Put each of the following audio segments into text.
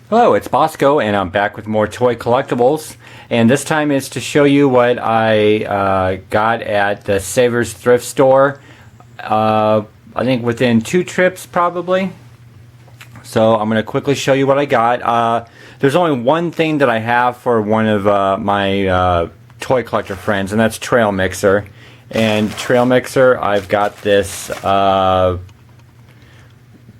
Hello, it's Bosko, and I'm back with more toy collectibles. And this time is to show you what I got at the Savers thrift store. I think within 2 trips probably. So I'm going to quickly show you what I got. There's only one thing that I have for one of my toy collector friends, and that's Trail Mixer. And Trail Mixer, I've got this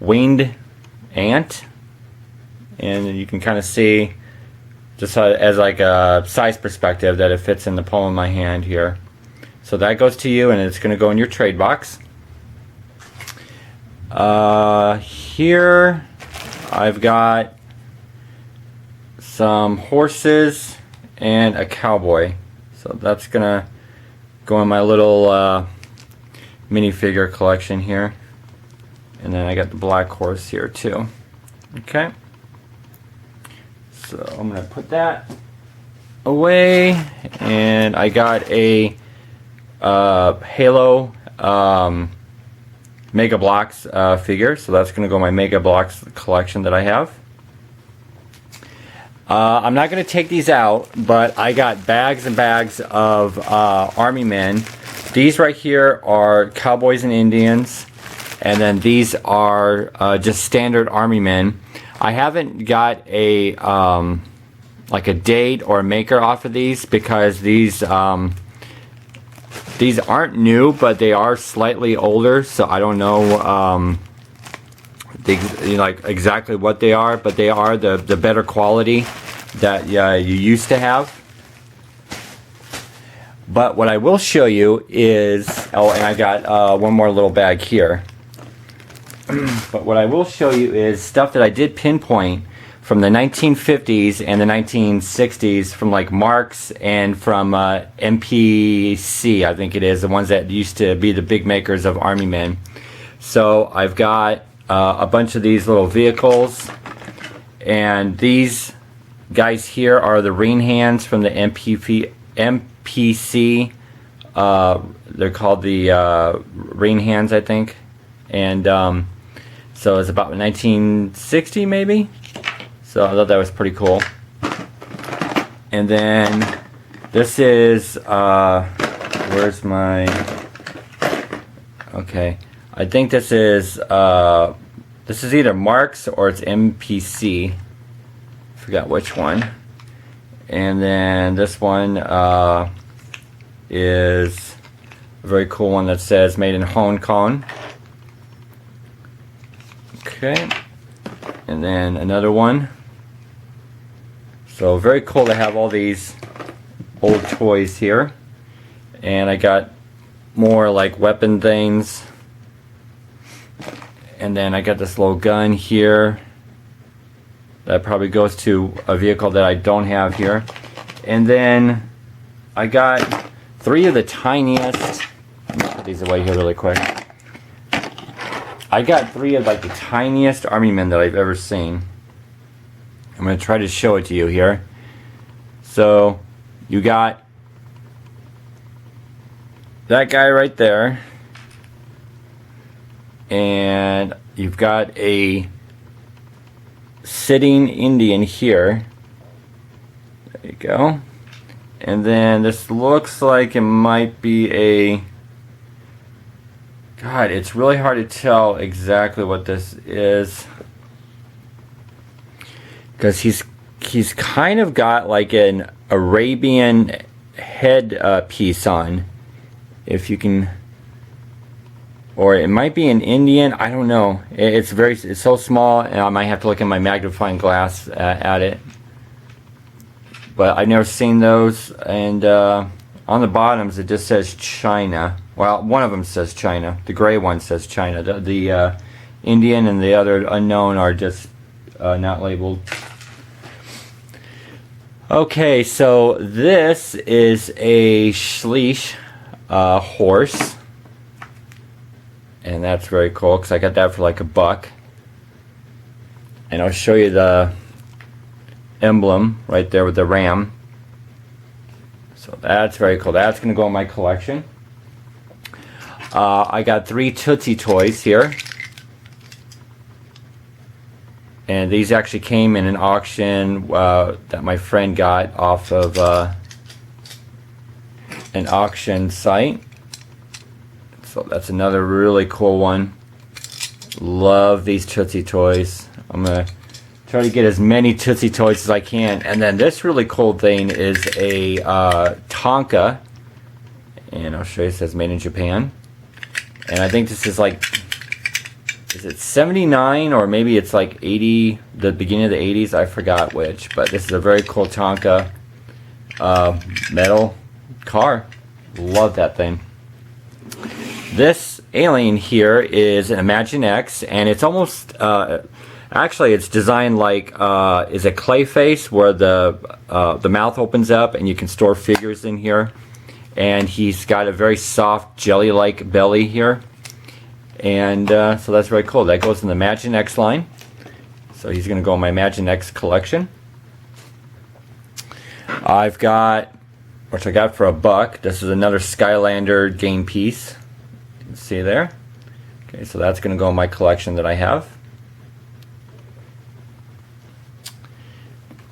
winged ant. And you can kind of see, just as like a size perspective, that it fits in the palm of my hand here. So that goes to you, and it's going to go in your trade box. Here I've got some horses and a cowboy. So that's going to go in my little minifigure collection here. And then I got the black horse here too. Okay. So I'm going to put that away, and I got a Halo Mega Bloks figure, so that's going to go in my Mega Bloks collection that I have. I'm not going to take these out, but I got bags and bags of Army men. These right here are Cowboys and Indians, and then these are just standard Army men. I haven't got a like a date or a maker off of these because these aren't new, but they are slightly older, so I don't know like exactly what they are, but they are the better quality that you used to have. But what I will show you is, oh, and I got one more little bag here. But what I will show you is stuff that I did pinpoint from the 1950s and the 1960s, from like Marks and from MPC, I think it is, the ones that used to be the big makers of Army men. So I've got a bunch of these little vehicles, and these guys here are the ring hands from the MPC. They're called the ring hands, I think. And so it's about 1960 maybe. So I thought that was pretty cool. And then this is where's my, okay, I think this is either Marks or it's MPC. Forgot which one. And then this one is a very cool one that says made in Hong Kong. Okay, and then another one. So very cool to have all these old toys here. And I got more like weapon things. And then I got this little gun here. That probably goes to a vehicle that I don't have here. And then I got 3 of the tiniest. Let me put these away here really quick. I got 3 of like the tiniest Army men that I've ever seen. I'm going to try to show it to you here. So you got that guy right there, and you've got a sitting Indian here. There you go. And then this looks like it might be a, God, it's really hard to tell exactly what this is, because he's kind of got like an Arabian head piece on, if you can, or it might be an Indian. I don't know. It's so small, and I might have to look in my magnifying glass at it. But I've never seen those, and on the bottoms it just says China. Well, one of them says China. The gray one says China. The Indian and the other unknown are just not labeled. Okay, so this is a Schleich horse. And that's very cool because I got that for like $1. And I'll show you the emblem right there with the ram. So that's very cool. That's going to go in my collection. I got 3 Tootsie toys here. And these actually came in an auction that my friend got off of an auction site. So that's another really cool one. Love these Tootsie Toys. I'm going to try to get as many Tootsie Toys as I can. And then this really cool thing is a Tonka. And I'll show you, it says made in Japan. And I think this is like, is it 79 or maybe it's like 80, the beginning of the 80s? I forgot which. But this is a very cool Tonka metal car. Love that thing. This alien here is an Imagine X, and it's almost actually it's designed like is a clay face where the mouth opens up and you can store figures in here. And he's got a very soft jelly-like belly here, and so that's very cool. That goes in the Imagine X line. So he's going to go in my Imagine X collection. I've got, which I got for $1. This is another Skylander game piece. You can see there. Okay, so that's going to go in my collection that I have.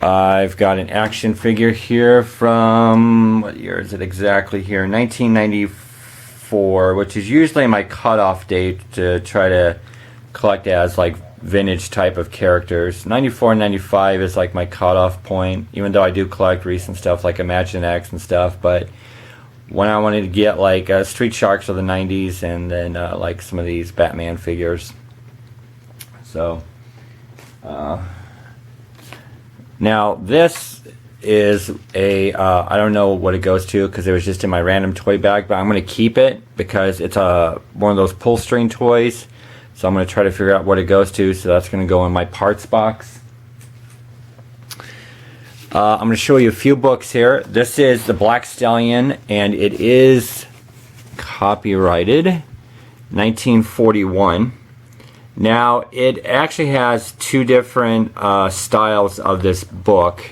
I've got an action figure here from, what year is it exactly here? 1994, which is usually my cutoff date to try to collect as like vintage type of characters. 94 and 95 is like my cutoff point, even though I do collect recent stuff like Imagine X and stuff. But when I wanted to get like Street Sharks of the 90s, and then like some of these Batman figures. So now this is a I don't know what it goes to because it was just in my random toy bag, but I'm going to keep it because it's one of those pull string toys. So I'm going to try to figure out what it goes to. So that's going to go in my parts box. I'm going to show you a few books here. This is the Black Stallion, and it is copyrighted 1941. Now, it actually has two different styles of this book.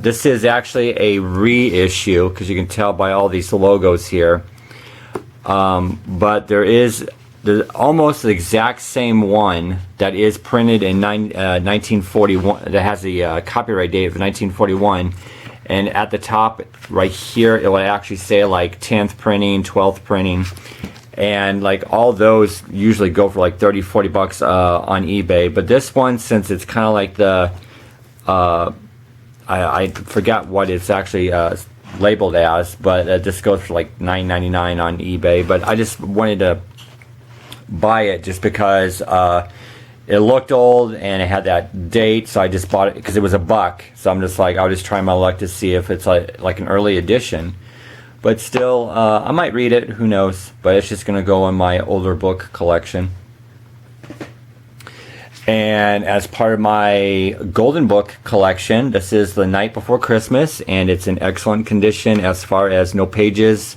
This is actually a reissue, because you can tell by all these logos here. But there is almost the exact same one that is printed in 1941, that has the copyright date of 1941. And at the top right here, it will actually say like 10th printing, 12th printing. And like all those usually go for like 30-40 bucks on eBay, but this one, since it's kind of like the I forgot what it's actually labeled as, but this goes for like $9.99 on eBay. But I just wanted to buy it just because it looked old and it had that date, so I just bought it because it was $1. So I'm just like, I'll just try my luck to see if it's like an early edition. But still, I might read it, who knows. But it's just going to go in my older book collection. And as part of my Golden Book collection, this is The Night Before Christmas. And it's in excellent condition as far as no pages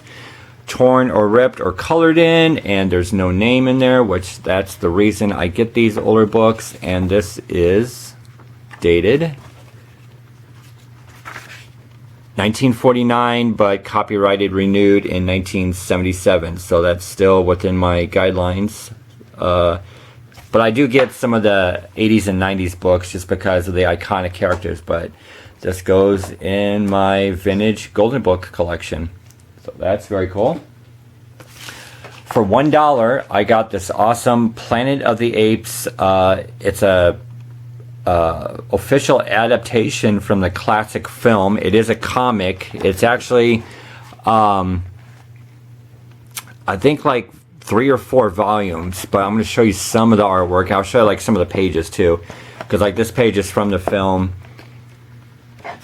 torn or ripped or colored in. And there's no name in there, which that's the reason I get these older books. And this is dated 1949, but copyrighted renewed in 1977, so that's still within my guidelines. But I do get some of the 80s and 90s books just because of the iconic characters, but this goes in my vintage Golden Book collection. So that's very cool. For $1, I got this awesome Planet of the Apes. It's a official adaptation from the classic film. It is a comic. It's actually I think like 3 or 4 volumes, but I'm going to show you some of the artwork. I'll show you like some of the pages too, because like this page is from the film,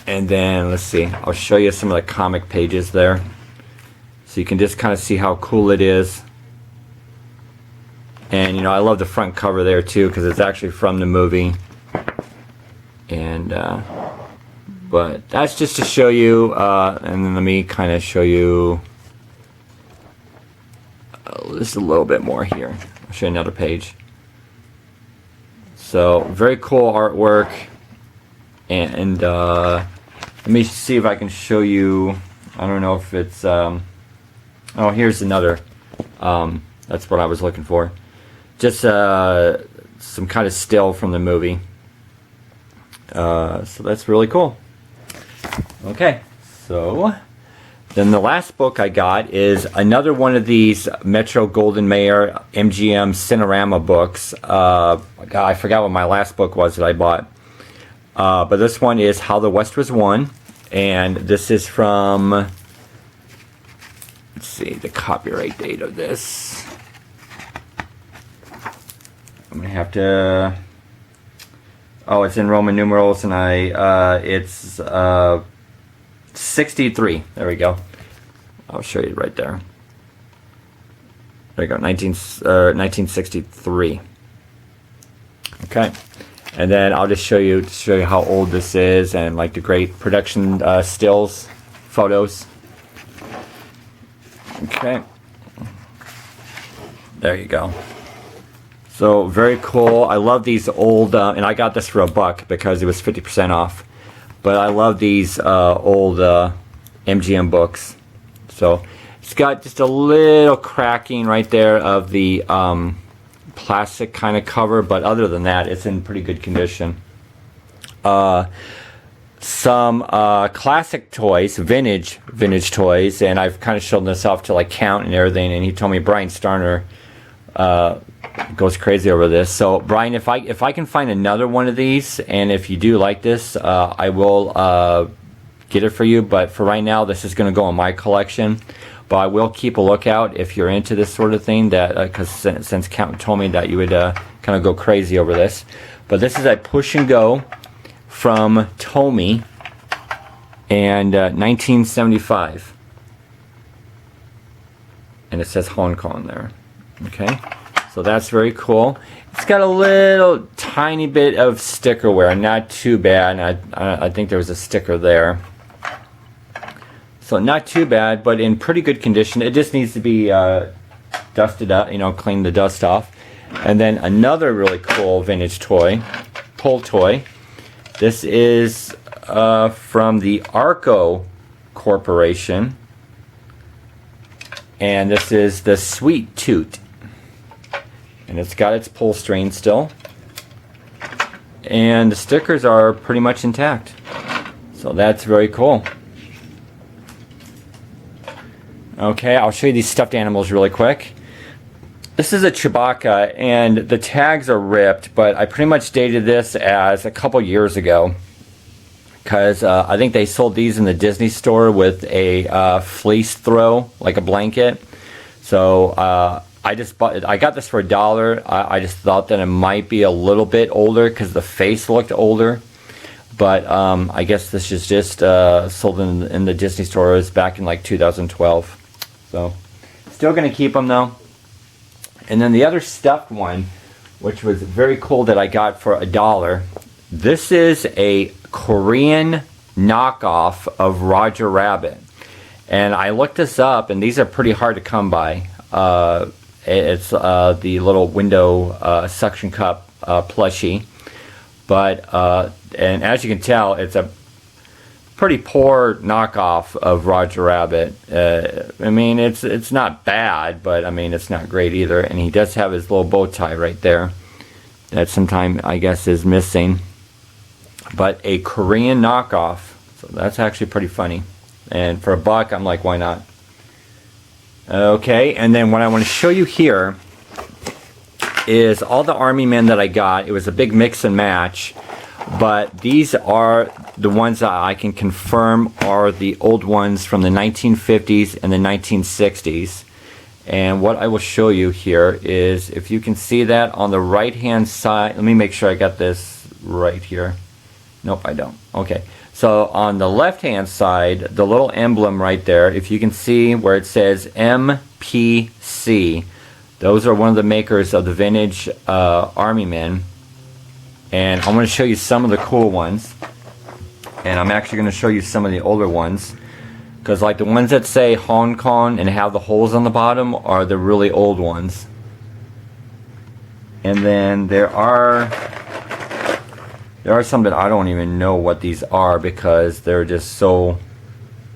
and then let's see, I'll show you some of the comic pages there, so you can just kind of see how cool it is. And you know, I love the front cover there too, because it's actually from the movie. And but that's just to show you, and then let me kind of show you just a little bit more here. I'll show you another page. So very cool artwork, and let me see if I can show you. I don't know if it's oh, here's another. That's what I was looking for. Just some kind of still from the movie. So that's really cool. Okay, so then the last book I got is another one of these Metro Goldwyn Mayer MGM Cinerama books. God, I forgot what my last book was that I bought. But this one is How the West Was Won. And this is from, let's see, the copyright date of this. I'm going to have to, oh, it's in Roman numerals, and it's 63. There we go. I'll show you right there. There you go, 1963. Okay. And then I'll just show you how old this is and like the great production stills, photos. Okay. There you go. So very cool. I love these old, and I got this for $1 because it was 50% off. But I love these old MGM books. So it's got just a little cracking right there of the plastic kind of cover, but other than that, it's in pretty good condition. Some classic toys, vintage toys, and I've kind of shown this off to like Count and everything, and he told me Brian Starner goes crazy over this. So Brian, if I can find another one of these, and if you do like this, I will get it for you, but for right now this is going to go in my collection. But I will keep a lookout if you're into this sort of thing, that because since Count told me that you would kind of go crazy over this. But this is a Push and Go from Tomy, and 1975, and it says Hong Kong there. Okay, so that's very cool. It's got a little tiny bit of sticker wear, not too bad. I think there was a sticker there. So not too bad, but in pretty good condition. It just needs to be dusted up, clean the dust off. And then another really cool vintage toy, pull toy. This is from the Arco Corporation. And this is the Sweet Toot. And it's got its pull string still. And the stickers are pretty much intact. So that's very cool. Okay, I'll show you these stuffed animals really quick. This is a Chewbacca, and the tags are ripped, but I pretty much dated this as a couple years ago, because I think they sold these in the Disney store with a fleece throw, like a blanket. So I got this for $1. I just thought that it might be a little bit older because the face looked older. But I guess this is just sold in the Disney stores back in like 2012. So still going to keep them though. And then the other stuffed one, which was very cool, that I got for $1. This is a Korean knockoff of Roger Rabbit. And I looked this up, and these are pretty hard to come by. It's the little window suction cup plushie. But and as you can tell, it's a pretty poor knockoff of Roger Rabbit. I mean, it's not bad, but I mean, it's not great either. And he does have his little bow tie right there that sometime I guess is missing. But a Korean knockoff, so that's actually pretty funny. And for $1, I'm like, why not? Okay, and then what I want to show you here is all the Army men that I got. It was a big mix and match, but these are the ones that I can confirm are the old ones from the 1950s and the 1960s. And what I will show you here is, if you can see that on the right hand side, let me make sure I got this right here. Nope, I don't. Okay, so on the left hand side, the little emblem right there, if you can see where it says MPC, those are one of the makers of the vintage Army men. And I'm going to show you some of the cool ones. And I'm actually going to show you some of the older ones. Because like the ones that say Hong Kong and have the holes on the bottom are the really old ones. And then there are some that I don't even know what these are because they're just so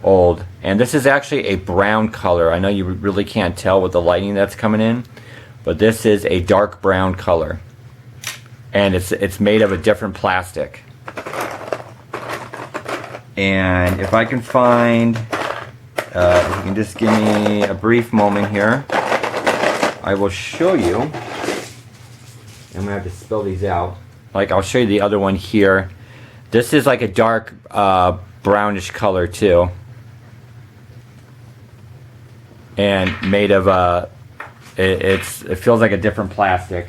old. And this is actually a brown color. I know you really can't tell with the lighting that's coming in, but this is a dark brown color. And it's made of a different plastic. And if I can find, if you can just give me a brief moment here, I will show you. I'm gonna have to spill these out. Like, I'll show you the other one here. This is like a dark brownish color too, and made of it feels like a different plastic.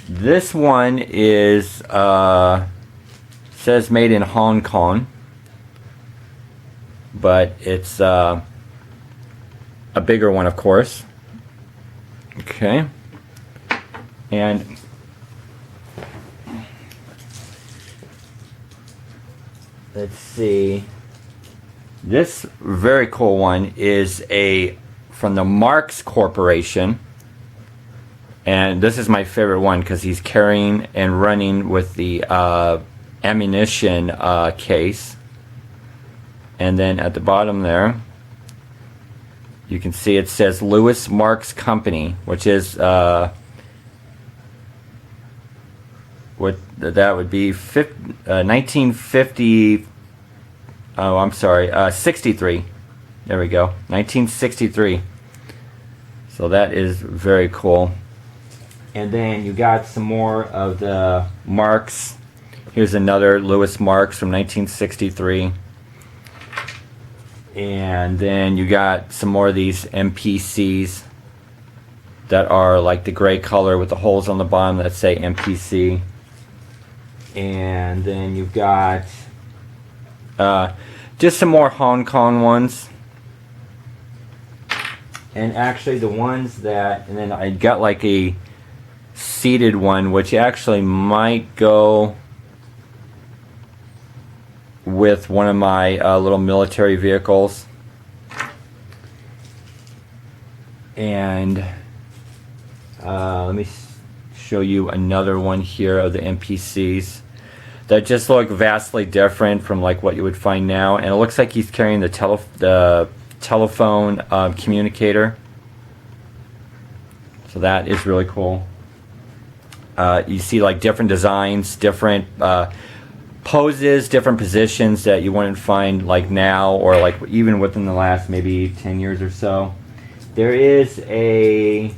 This one is says made in Hong Kong, but it's a bigger one, of course. Okay, and let's see. This very cool one is from the Marx Corporation, and this is my favorite one because he's carrying and running with the ammunition case. And then at the bottom there, you can see it says Louis Marx Company, which is what that would be 1950. Oh, I'm sorry, 63. There we go, 1963. So that is very cool. And then you got some more of the Marx. Here's another Louis Marx from 1963. And then you got some more of these MPCs that are like the gray color with the holes on the bottom that say MPC. And then you've got just some more Hong Kong ones. And actually the ones that, and then I got like a seated one which actually might go with one of my little military vehicles. And let me show you another one here of the NPCs that just look vastly different from like what you would find now. And it looks like he's carrying the telephone communicator. So that is really cool. You see like different designs, different poses, different positions that you wouldn't find like now or like even within the last maybe 10 years or so. There is a,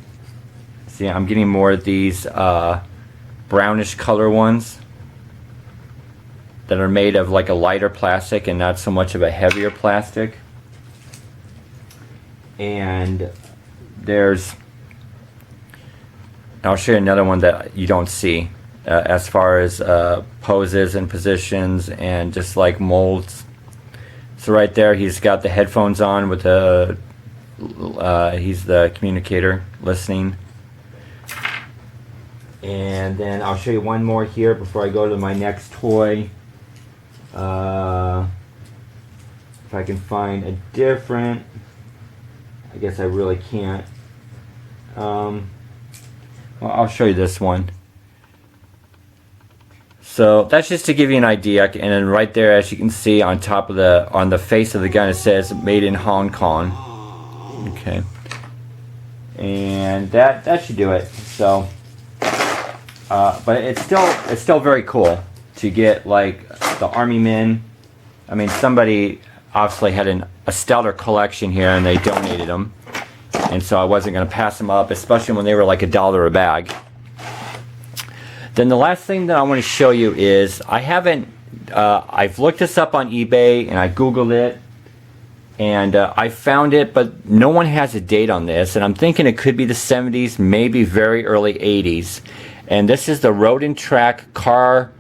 see, I'm getting more of these brownish color ones that are made of like a lighter plastic and not so much of a heavier plastic. And there's, I'll show you another one that you don't see as far as poses and positions and just like molds. So right there he's got the headphones on with the he's the communicator listening. And then I'll show you one more here before I go to my next toy. If I can find a different, I guess I really can't. Well, I'll show you this one. So that's just to give you an idea. And then right there, as you can see on top of on the face of the gun, it says made in Hong Kong. Okay. And that should do it. So, but it's still very cool to get like the Army men. I mean, somebody obviously had a stellar collection here and they donated them. And so I wasn't going to pass them up, especially when they were like $1 a bag. Then the last thing that I want to show you is I've looked this up on eBay and I Googled it and I found it, but no one has a date on this. And I'm thinking it could be the 70s, maybe very early 80s. And this is the Road and Track car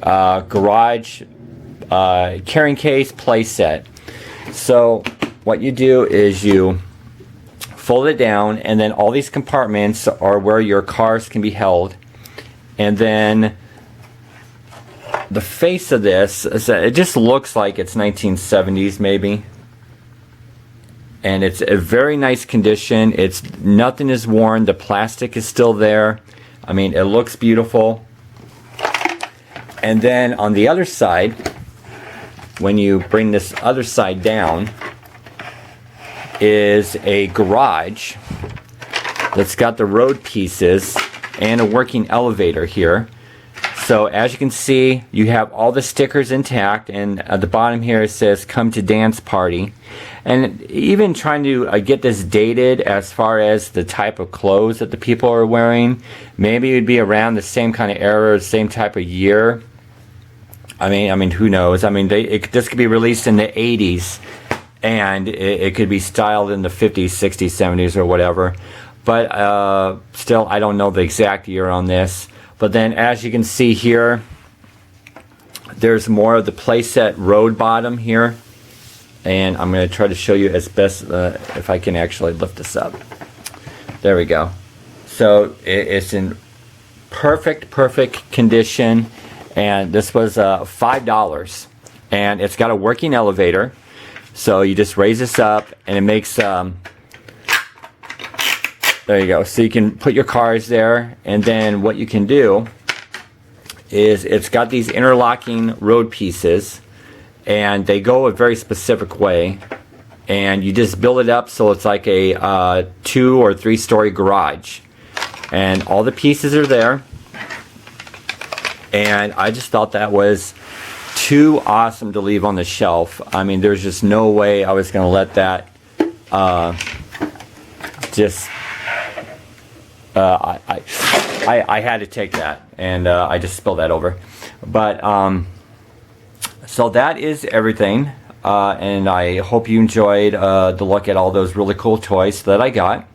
garage carrying case play set. So what you do is you fold it down, and then all these compartments are where your cars can be held. And then the face of this, it just looks like it's 1970s maybe. And it's a very nice condition. Nothing is worn. The plastic is still there. I mean, it looks beautiful. And then on the other side, when you bring this other side down, is a garage that's got the road pieces and a working elevator here. So as you can see, you have all the stickers intact, and at the bottom here it says come to dance party. And even trying to get this dated as far as the type of clothes that the people are wearing, maybe it would be around the same kind of era, same type of year. I mean, who knows? I mean, this could be released in the 80s, and it could be styled in the 50s, 60s, 70s, or whatever. But still, I don't know the exact year on this. But then, as you can see here, there's more of the playset road bottom here. And I'm going to try to show you as best if I can actually lift this up. There we go. So it's in perfect condition. And this was $5. And it's got a working elevator. So you just raise this up and it makes... there you go. So you can put your cars there. And then what you can do is it's got these interlocking road pieces. And they go a very specific way, and you just build it up so it's like a 2 or 3 story garage, and all the pieces are there. And I just thought that was too awesome to leave on the shelf. I mean, there's just no way I was going to let that I had to take that, and I just spilled that over. But so that is everything, and I hope you enjoyed the look at all those really cool toys that I got.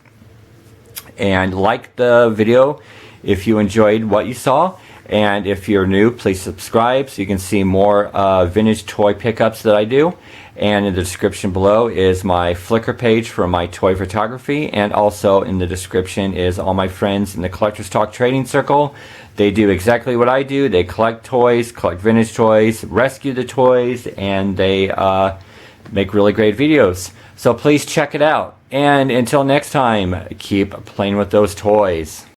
And like the video if you enjoyed what you saw, and if you're new, please subscribe so you can see more vintage toy pickups that I do. And in the description below is my Flickr page for my toy photography, and also in the description is all my friends in the Collectors Talk Trading Circle. They do exactly what I do. They collect toys, collect vintage toys, rescue the toys, and they make really great videos. So please check it out. And until next time, keep playing with those toys.